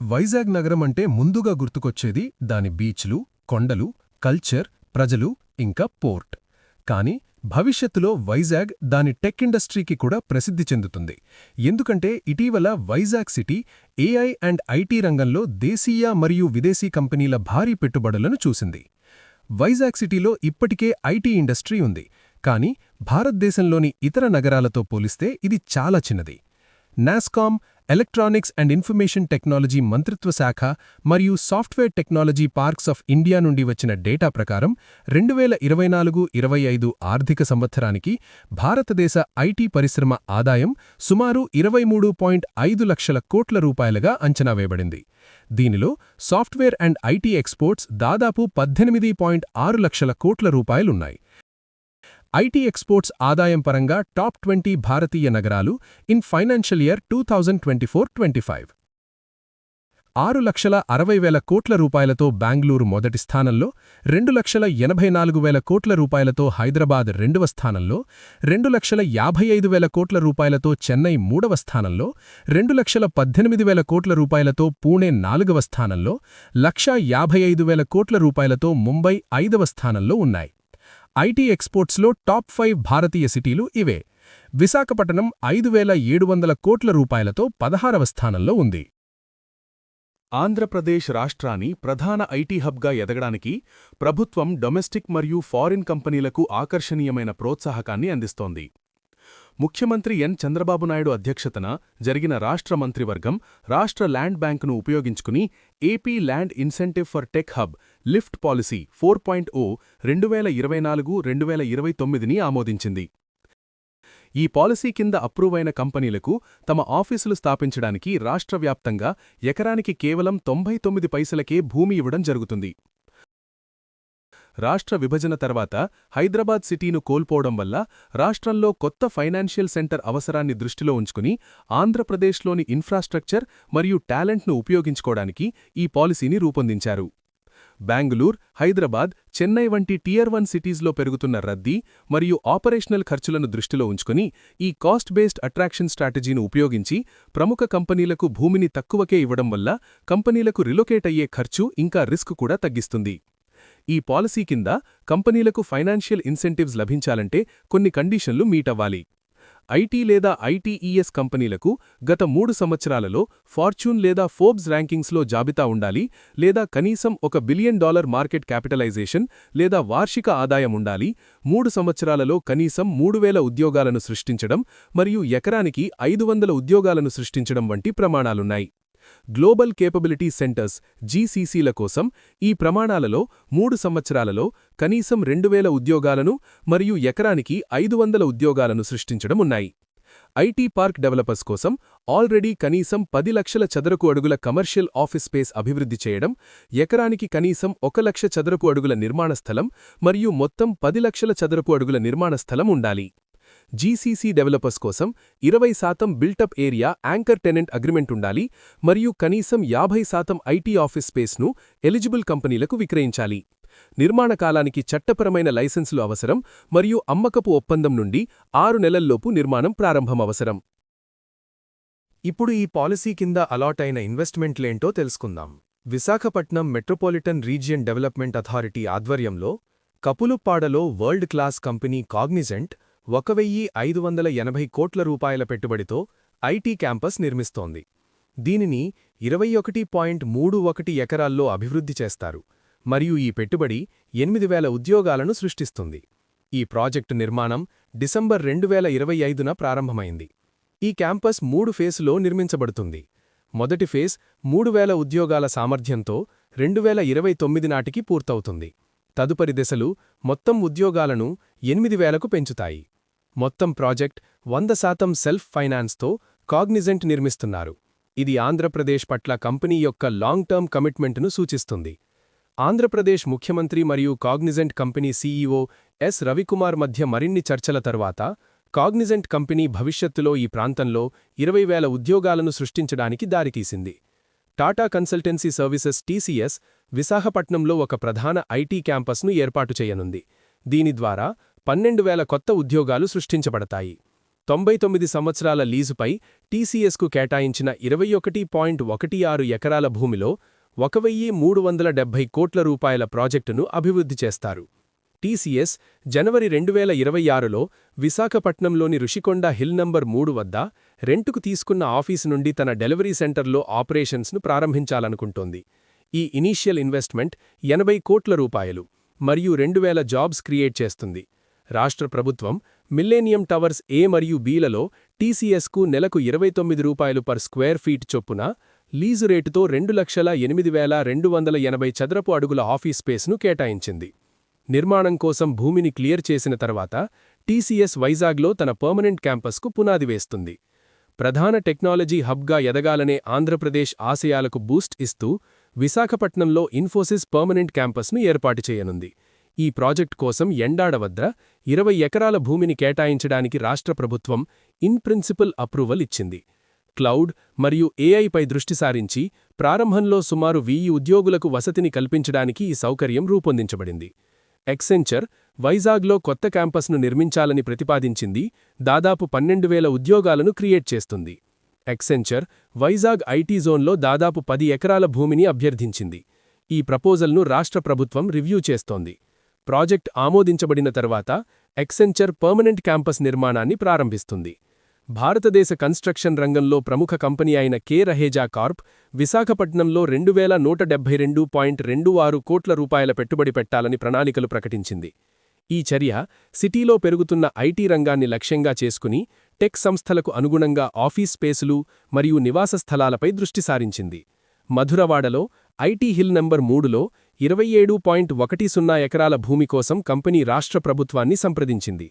వైజాగ్ నగరం అంటే ముందుగా గుర్తుకొచ్చేది దాని బీచ్లు, కొండలు, కల్చర్, ప్రజలు, ఇంకా పోర్ట్. కాని భవిష్యత్తులో వైజాగ్ దాని టెక్ ఇండస్ట్రీకి కూడా ప్రసిద్ధి చెందుతుంది. ఎందుకంటే ఇటీవల Vizag city AI and IT రంగంలో దేశీయ మరియు విదేశీ కంపెనీల భారీ పెట్టుబడులను చూసింది. వైజాగ్ సిటీలో ఇప్పటికే ఐటీ ఇండస్ట్రీ ఉంది, కానీ భారతదేశంలోని ఇతర నగరాలతో పోలిస్తే ఇది చాలా చిన్నది. NASSCOM, electronics and information technology మంత్రిత్వ శాఖ మరియు software technology parks of India నుండి వచ్చిన డేటా ప్రకారం 2024-25 ఆర్థిక సంవత్సరానికి భారతదేశ ఐటీ పరిశ్రమ ఆదాయం సుమారు 23.5 లక్షల కోట్ల రూపాయలుగా అంచనా వేయబడింది. దీనిలో సాఫ్ట్వేర్ అండ్ ఐటీ ఎక్స్పోర్ట్స్ దాదాపు 18.6 లక్షల కోట్ల రూపాయలున్నాయి. ఐటీ ఎక్స్పోర్ట్స్ ఆదాయం పరంగా టాప్ 20 భారతీయ నగరాలు ఇన్ ఫైనాన్షియల్ ఇయర్ 2024-25. 6,60,000 కోట్ల రూపాయలతో బెంగళూరు మొదటి స్థానంలో, 2,84,000 కోట్ల రూపాయలతో హైదరాబాద్ రెండవ స్థానంలో, 2,55,000 కోట్ల రూపాయలతో చెన్నై మూడవ స్థానంలో, 2,18,000 కోట్ల రూపాయలతో పూణే నాలుగవ స్థానంలో, 1,55,000 కోట్ల రూపాయలతో ముంబై ఐదవ స్థానంలో ఉన్నాయి. ఐటీ ఎక్స్పోర్ట్స్లో టాప్ 5 భారతీయ సిటీలు ఇవే. విశాఖపట్నం 5,700 కోట్ల రూపాయలతో 16వ స్థానంలో ఉంది. ఆంధ్రప్రదేశ్ రాష్ట్రాన్ని ప్రధాన ఐటీ హబ్గా ఎదగడానికి ప్రభుత్వం డొమెస్టిక్ మరియు ఫారిన్ కంపెనీలకు ఆకర్షణీయమైన ప్రోత్సాహకాన్ని అందిస్తోంది. ముఖ్యమంత్రి ఎన్ చంద్రబాబు నాయుడు అధ్యక్షతన జరిగిన రాష్ట్ర మంత్రివర్గం రాష్ట్ర ల్యాండ్ బ్యాంకును ఉపయోగించుకుని AP land incentive for tech hub lift policy 4.0 2024-2029ని ఆమోదించింది. ఈ పాలసీ కింద అప్రూవ్ అయిన కంపెనీలకు తమ ఆఫీసులు స్థాపించడానికి రాష్ట్రవ్యాప్తంగా ఎకరానికి కేవలం 99 పైసలకే భూమి ఇవ్వడం జరుగుతుంది. రాష్ట్ర విభజన తర్వాత హైదరాబాద్ సిటీను కోల్పోవడం వల్ల రాష్ట్రంలో కొత్త ఫైనాన్షియల్ సెంటర్ అవసరాన్ని దృష్టిలో ఉంచుకుని ఆంధ్రప్రదేశ్లోని ఇన్ఫ్రాస్ట్రక్చర్ మరియు టాలెంట్ను ఉపయోగించుకోవడానికి ఈ పాలసీని రూపొందించారు. బెంగళూరు, హైదరాబాద్, చెన్నై వంటి టియర్ 1 సిటీస్లో పెరుగుతున్న రద్దీ మరియు ఆపరేషనల్ ఖర్చులను దృష్టిలో ఉంచుకుని ఈ కాస్ట్ బేస్డ్ అట్రాక్షన్ స్ట్రాటజీని ఉపయోగించి ప్రముఖ కంపెనీలకు భూమిని తక్కువకే ఇవ్వడం వల్ల కంపెనీలకు రిలొకేట్ అయ్యే ఖర్చు ఇంకా రిస్క్ కూడా తగ్గిస్తుంది. ఈ పాలసీ కింద కంపెనీలకు ఫైనాన్షియల్ ఇన్సెంటివ్స్ లభించాలంటే కొన్ని కండిషన్లు మీట్ అవ్వాలి. ఐటీ లేదా ఐటీఈఎస్ కంపెనీలకు గత 3 సంవత్సరాలలో ఫార్చ్యూన్ లేదా ఫోర్బ్స్ ర్యాంకింగ్స్లో జాబితా ఉండాలి, లేదా కనీసం $1 బిలియన్ మార్కెట్ క్యాపిటలైజేషన్ లేదా వార్షిక ఆదాయం ఉండాలి, 3 సంవత్సరాలలో కనీసం 3,000 ఉద్యోగాలను సృష్టించడం మరియు ఎకరానికి 500 ఉద్యోగాలను సృష్టించడం వంటి ప్రమాణాలున్నాయి. గ్లోబల్ కేపబిలిటీ సెంటర్స్ జీసీసీల కోసం ఈ ప్రమాణాలలో 3 సంవత్సరాలలో కనీసం 2,000 ఉద్యోగాలను మరియు ఎకరానికి 500 ఉద్యోగాలను సృష్టించడం ఉన్నాయి. ఐటీ పార్క్ డెవలపర్స్ కోసం ఆల్రెడీ కనీసం 10 లక్షల చదరపు అడుగుల కమర్షియల్ ఆఫీస్ స్పేస్ అభివృద్ధి చేయడం, ఎకరానికి కనీసం 1 లక్ష చదరపు అడుగుల నిర్మాణ స్థలం మరియు మొత్తం 10 లక్షల చదరపు అడుగుల నిర్మాణ స్థలం ఉండాలి. జీసీసీ డెవలపర్స్ కోసం 20% built-up area anchor tenant agreement ఉండాలి మరియు కనీసం 50% ఐటీ ఆఫీస్ స్పేస్ను ఎలిజిబుల్ కంపెనీలకు విక్రయించాలి. నిర్మాణ కాలానికి చట్టపరమైన లైసెన్సులు అవసరం మరియు అమ్మకపు ఒప్పందం నుండి 6 నెలల్లోపు నిర్మాణం ప్రారంభం అవసరం. ఇప్పుడు ఈ పాలసీ కింద అలాట్ అయిన ఇన్వెస్ట్మెంట్లేంటో తెలుసుకుందాం. Visakhapatnam metropolitan region development authority ఆధ్వర్యంలో కపులుప్పాడలో వరల్డ్ క్లాస్ కంపెనీ కాగ్నిజెంట్ 1,580 కోట్ల రూపాయల పెట్టుబడితో ఐటీ క్యాంపస్ నిర్మిస్తోంది. దీనిని 21.31 ఎకరాల్లో అభివృద్ధి చేస్తారు మరియు ఈ పెట్టుబడి 8,000 ఉద్యోగాలను సృష్టిస్తుంది. ఈ ప్రాజెక్టు నిర్మాణం డిసెంబర్ 2025న ప్రారంభమైంది. ఈ క్యాంపస్ 3 ఫేజ్లో నిర్మించబడుతుంది. మొదటి ఫేజ్ 3,000 ఉద్యోగాల సామర్థ్యంతో 2029 నాటికి పూర్తవుతుంది. తదుపరి దశలు మొత్తం ఉద్యోగాలను 8,000కు పెంచుతాయి. మొత్తం ప్రాజెక్ట్ 100% సెల్ఫ్ ఫైనాన్స్తో కాగ్నిజెంట్ నిర్మిస్తున్నారు. ఇది ఆంధ్రప్రదేశ్ పట్ల కంపెనీ యొక్క లాంగ్ టర్మ్ కమిట్మెంట్ను సూచిస్తుంది. ఆంధ్రప్రదేశ్ ముఖ్యమంత్రి మరియు Cognizant company CEO yes Ravikumar మధ్య మరిన్ని చర్చల తర్వాత కాగ్నిజెంట్ కంపెనీ భవిష్యత్తులో ఈ ప్రాంతంలో 20,000 ఉద్యోగాలను సృష్టించడానికి దారితీసింది. టాటా కన్సల్టెన్సీ సర్వీసెస్ టీసీఎస్ విశాఖపట్నంలో ఒక ప్రధాన ఐటీ క్యాంపస్ను ఏర్పాటు చేయనుంది. దీని ద్వారా 12,000 కొత్త ఉద్యోగాలు సృష్టించబడతాయి. 99 సంవత్సరాల లీజుపై టీసీఎస్కు కేటాయించిన 21.16 ఎకరాల భూమిలో 1,370 కోట్ల రూపాయల ప్రాజెక్టును అభివృద్ధి చేస్తారు. టీసీఎస్ జనవరి 2026లో విశాఖపట్నంలోని రుషికొండ హిల్ నంబర్ 3 వద్ద రెంటుకు తీసుకున్న ఆఫీసు నుండి తన డెలివరీ సెంటర్లో ఆపరేషన్స్ను ప్రారంభించాలనుకుంటోంది. ఈ ఇనీషియల్ ఇన్వెస్ట్మెంట్ 80 కోట్ల రూపాయలు మరియు 2000 జాబ్స్ క్రియేట్ చేస్తుంది. రాష్ట్ర ప్రభుత్వం మిల్లేనియం టవర్స్ ఏ మరియు బీలలో టీసీఎస్కు నెలకు ₹29 పర్ స్క్వేర్ ఫీట్ చొప్పున లీజు రేటుతో 2,08,280 చదరపు అడుగుల ఆఫీస్ స్పేస్ను కేటాయించింది. నిర్మాణం కోసం భూమిని క్లియర్ చేసిన తర్వాత టీసీఎస్ వైజాగ్లో తన పర్మనెంట్ క్యాంపస్కు పునాది వేస్తుంది. ప్రధాన టెక్నాలజీ హబ్గా ఎదగాలనే ఆంధ్రప్రదేశ్ ఆశయాలకు బూస్ట్ ఇస్తూ విశాఖపట్నంలో ఇన్ఫోసిస్ పర్మనెంట్ క్యాంపస్ను ఏర్పాటు చేయనుంది. ఈ ప్రాజెక్ట్ కోసం ఎండాడ వద్ద 20 ఎకరాల భూమిని కేటాయించడానికి రాష్ట్ర ప్రభుత్వం ఇన్ ప్రిన్సిపల్ అప్రూవల్ ఇచ్చింది. క్లౌడ్ మరియు ఏఐపై దృష్టి సారించి ప్రారంభంలో సుమారు 1000 ఉద్యోగులకు వసతిని కల్పించడానికి ఈ సౌకర్యం రూపొందించబడింది. ఎక్సెంచర్ వైజాగ్లో కొత్త క్యాంపస్ను నిర్మించాలని ప్రతిపాదించింది. దాదాపు 12,000 ఉద్యోగాలను క్రియేట్ చేస్తుంది. ఎక్సెంచర్ వైజాగ్ ఐటీ జోన్లో దాదాపు 10 ఎకరాల భూమిని అభ్యర్థించింది. ఈ ప్రపోజల్ను రాష్ట్ర ప్రభుత్వం రివ్యూ చేస్తోంది. ప్రాజెక్ట్ ఆమోదించబడిన తర్వాత ఎక్సెంచర్ పర్మనెంట్ క్యాంపస్ నిర్మాణాన్ని ప్రారంభిస్తుంది. భారతదేశ కన్స్ట్రక్షన్ రంగంలో ప్రముఖ కంపెనీ అయిన కే రహేజా కార్ప్ విశాఖపట్నంలో 2,172.26 కోట్ల రూపాయల పెట్టుబడి పెట్టాలని ప్రణాళికలు ప్రకటించింది. ఈ చర్య సిటీలో పెరుగుతున్న ఐటీ రంగాన్ని లక్ష్యంగా చేసుకుని టెక్ సంస్థలకు అనుగుణంగా ఆఫీస్ స్పేసులు మరియు నివాస స్థలాలపై దృష్టి సారించింది. మధురవాడలో ఐటీ హిల్ నంబర్ 3లో 27.10 ఎకరాల భూమి కోసం కంపెనీ రాష్ట్ర ప్రభుత్వాన్ని సంప్రదించింది.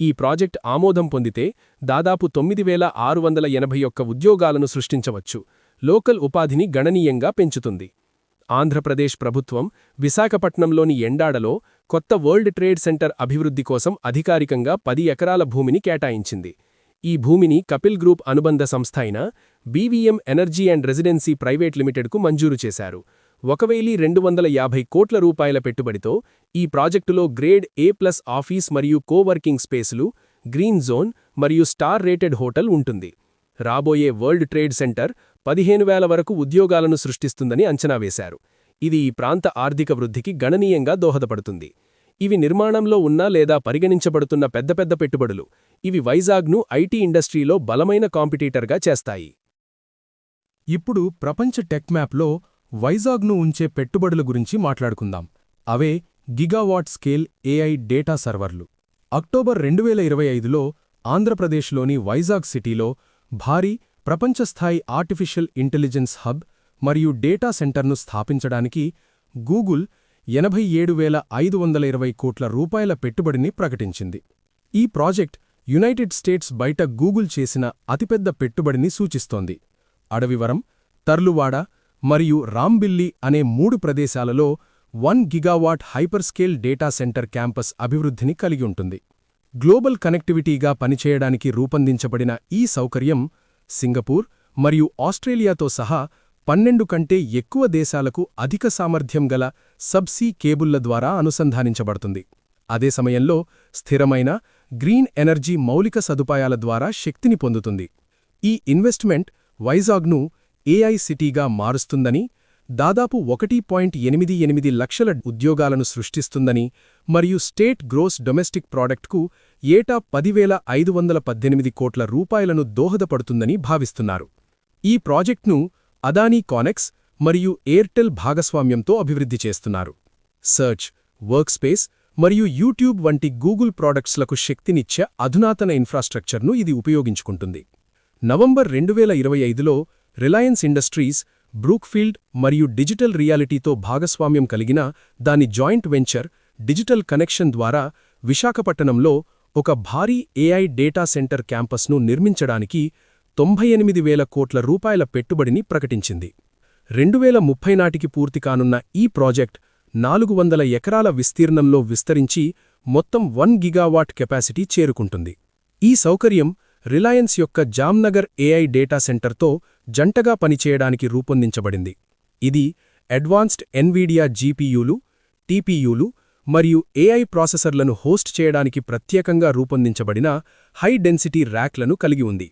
ఈ ప్రాజెక్ట్ ఆమోదం పొందితే దాదాపు 9,681 ఉద్యోగాలను సృష్టించవచ్చు. లోకల్ ఉపాధిని గణనీయంగా పెంచుతుంది. ఆంధ్రప్రదేశ్ ప్రభుత్వం విశాఖపట్నంలోని ఎండాడలో కొత్త వరల్డ్ ట్రేడ్ సెంటర్ అభివృద్ధి కోసం అధికారికంగా 10 ఎకరాల భూమిని కేటాయించింది. ఈ భూమిని కపిల్ గ్రూప్ అనుబంధ సంస్థ అయిన BVM energy and residency private లిమిటెడ్కు మంజూరు చేశారు. 1,250 కోట్ల రూపాయల పెట్టుబడితో ఈ ప్రాజెక్టులో గ్రేడ్ A+ ఆఫీస్ మరియు కోవర్కింగ్ స్పేసులు, గ్రీన్ జోన్ మరియు స్టార్ రేటెడ్ హోటల్ ఉంటుంది. రాబోయే వరల్డ్ ట్రేడ్ సెంటర్ 15,000 వరకు ఉద్యోగాలను సృష్టిస్తుందని అంచనా వేశారు. ఇది ఈ ప్రాంత ఆర్థిక వృద్ధికి గణనీయంగా దోహదపడుతుంది. ఇవి నిర్మాణంలో ఉన్న లేదా పరిగణించబడుతున్న పెద్ద పెట్టుబడులు. ఇవి వైజాగ్ను ఐటీ ఇండస్ట్రీలో బలమైన కాంపిటీటర్గా చేస్తాయి. ఇప్పుడు ప్రపంచ టెక్ మ్యాప్లో వైజాగ్ను ఉంచే పెట్టుబడుల గురించి మాట్లాడుకుందాం. అవే గిగావాట్ స్కేల్ ఏఐ డేటా సర్వర్లు. అక్టోబర్ 2025లో ఆంధ్రప్రదేశ్లోని వైజాగ్ సిటీలో భారీ ప్రపంచస్థాయి ఆర్టిఫిషియల్ ఇంటెలిజెన్స్ హబ్ మరియు డేటా సెంటర్ను స్థాపించడానికి గూగుల్ 87,520 కోట్ల రూపాయల పెట్టుబడిని ప్రకటించింది. ఈ ప్రాజెక్ట్ యునైటెడ్ స్టేట్స్ బయట గూగుల్ చేసిన అతిపెద్ద పెట్టుబడిని సూచిస్తోంది. అడవివరం, తర్లువాడ మరియు రాంబిల్లీ అనే 3 ప్రదేశాలలో 1 గిగావాట్ హైపర్స్కేల్ డేటా సెంటర్ క్యాంపస్ అభివృద్ధిని కలిగి ఉంటుంది. గ్లోబల్ కనెక్టివిటీగా పనిచేయడానికి రూపొందించబడిన ఈ సౌకర్యం సింగపూర్ మరియు ఆస్ట్రేలియాతో సహా 12 కంటే ఎక్కువ దేశాలకు అధిక సామర్థ్యం గల సబ్సీ కేబుళ్ల ద్వారా అనుసంధానించబడుతుంది. అదే సమయంలో స్థిరమైన గ్రీన్ ఎనర్జీ మౌలిక సదుపాయాల ద్వారా శక్తిని పొందుతుంది. ఈ ఇన్వెస్ట్మెంట్ వైజాగ్ను ఏఐ సిటీగా మారుస్తుందని, దాదాపు 1.88 లక్షల ఉద్యోగాలను సృష్టిస్తుందని మరియు స్టేట్ గ్రోస్ డొమెస్టిక్ ప్రాడక్ట్కు ఏటా 10,518 కోట్ల రూపాయలను దోహదపడుతుందని భావిస్తున్నారు. ఈ ప్రాజెక్ట్ను అదానీ కానెక్స్ మరియు ఎయిర్టెల్ భాగస్వామ్యంతో అభివృద్ధి చేస్తున్నారు. సర్చ్, వర్క్స్పేస్ మరియు యూట్యూబ్ వంటి గూగుల్ ప్రాడక్ట్స్లకు శక్తినిచ్చే అధునాతన ఇన్ఫ్రాస్ట్రక్చర్ను ఇది ఉపయోగించుకుంటుంది. నవంబర్ 2025లో రిలయన్స్ ఇండస్ట్రీస్, బ్రూక్ఫీల్డ్ మరియు డిజిటల్ రియాలిటీతో భాగస్వామ్యం కలిగిన దాని జాయింట్ వెంచర్ డిజిటల్ కనెక్షన్ ద్వారా విశాఖపట్నంలో ఒక భారీ ఏఐ డేటా సెంటర్ క్యాంపస్ను నిర్మించడానికి 98,000 కోట్ల రూపాయల పెట్టుబడిని ప్రకటించింది. 2030 నాటికి పూర్తి కానున్న ఈ ప్రాజెక్ట్ 400 ఎకరాల విస్తీర్ణంలో విస్తరించి మొత్తం 1 గిగావాట్ కెపాసిటీ చేరుకుంటుంది. ఈ సౌకర్యం రిలయన్స్ యొక్క జామ్నగర్ ఏఐ డేటా సెంటర్తో జంటగా పనిచేయడానికి రూపొందించబడింది. ఇది అడ్వాన్స్డ్ ఎన్విడియా జీపీయూలు, టీపీయూలు మరియు ఏఐ ప్రాసెసర్లను హోస్ట్ చేయడానికి ప్రత్యేకంగా రూపొందించబడిన హై డెన్సిటీ ర్యాక్లను కలిగి ఉంది.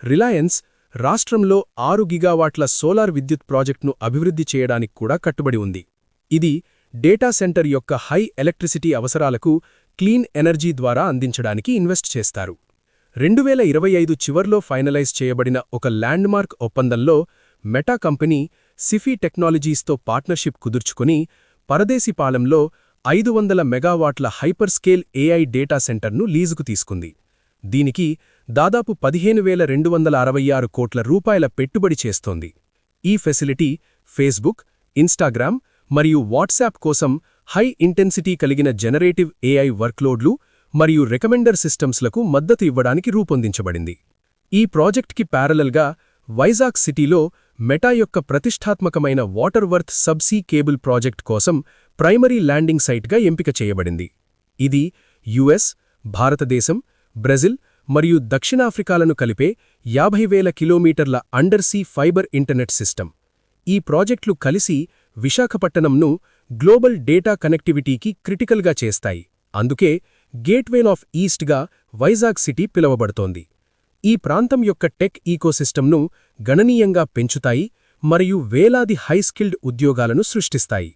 రిలయన్స్ రాష్ట్రంలో 6 గిగావాట్ల సోలార్ విద్యుత్ ప్రాజెక్టును అభివృద్ధి చేయడానికి కూడా కట్టుబడి ఉంది. ఇది డేటా సెంటర్ యొక్క హై ఎలక్ట్రిసిటీ అవసరాలకు క్లీన్ ఎనర్జీ ద్వారా అందించడానికి ఇన్వెస్ట్ చేస్తారు. 2025 చివర్లో ఫైనలైజ్ చేయబడిన ఒక ల్యాండ్మార్క్ ఒప్పందంలో మెటా కంపెనీ సిఫీ టెక్నాలజీస్తో పార్ట్నర్షిప్ కుదుర్చుకుని పరదేశీపాలెంలో 500 మెగావాట్ల హైపర్ స్కేల్ ఏఐ డేటా సెంటర్ను లీజుకు తీసుకుంది. దీనికి దాదాపు 15,266 కోట్ల రూపాయల పెట్టుబడి చేస్తోంది. ఈ ఫెసిలిటీ ఫేస్బుక్, ఇన్స్టాగ్రామ్ మరియు వాట్సాప్ కోసం హై ఇంటెన్సిటీ కలిగిన జనరేటివ్ ఏఐ వర్క్లోడ్లు మరియు రికమెండర్ సిస్టమ్స్లకు మద్దతు ఇవ్వడానికి రూపొందించబడింది. ఈ ప్రాజెక్ట్కి ప్యారలల్గా వైజాగ్ సిటీలో మెటా యొక్క ప్రతిష్టాత్మకమైన వాటర్వర్త్ సబ్సీ కేబుల్ ప్రాజెక్ట్ కోసం ప్రైమరీ ల్యాండింగ్ సైట్గా ఎంపిక చేయబడింది. ఇది యుఎస్, భారతదేశం, బ్రెజిల్ మరియు దక్షిణాఫ్రికాలను కలిపే 50,000 కిలోమీటర్ల అండర్సీ ఫైబర్ ఇంటర్నెట్ సిస్టమ్. ఈ ప్రాజెక్టులు కలిసి విశాఖపట్టణంను గ్లోబల్ డేటా కనెక్టివిటీకి క్రిటికల్గా చేస్తాయి. అందుకే గేట్వే ఆఫ్ ఈస్ట్గా వైజాగ్ సిటీ పిలువబడుతోంది. ఈ ప్రాంతం యొక్క టెక్ ఈకోసిస్టమ్ను గణనీయంగా పెంచుతాయి మరియు వేలాది హై స్కిల్డ్ ఉద్యోగాలను సృష్టిస్తాయి.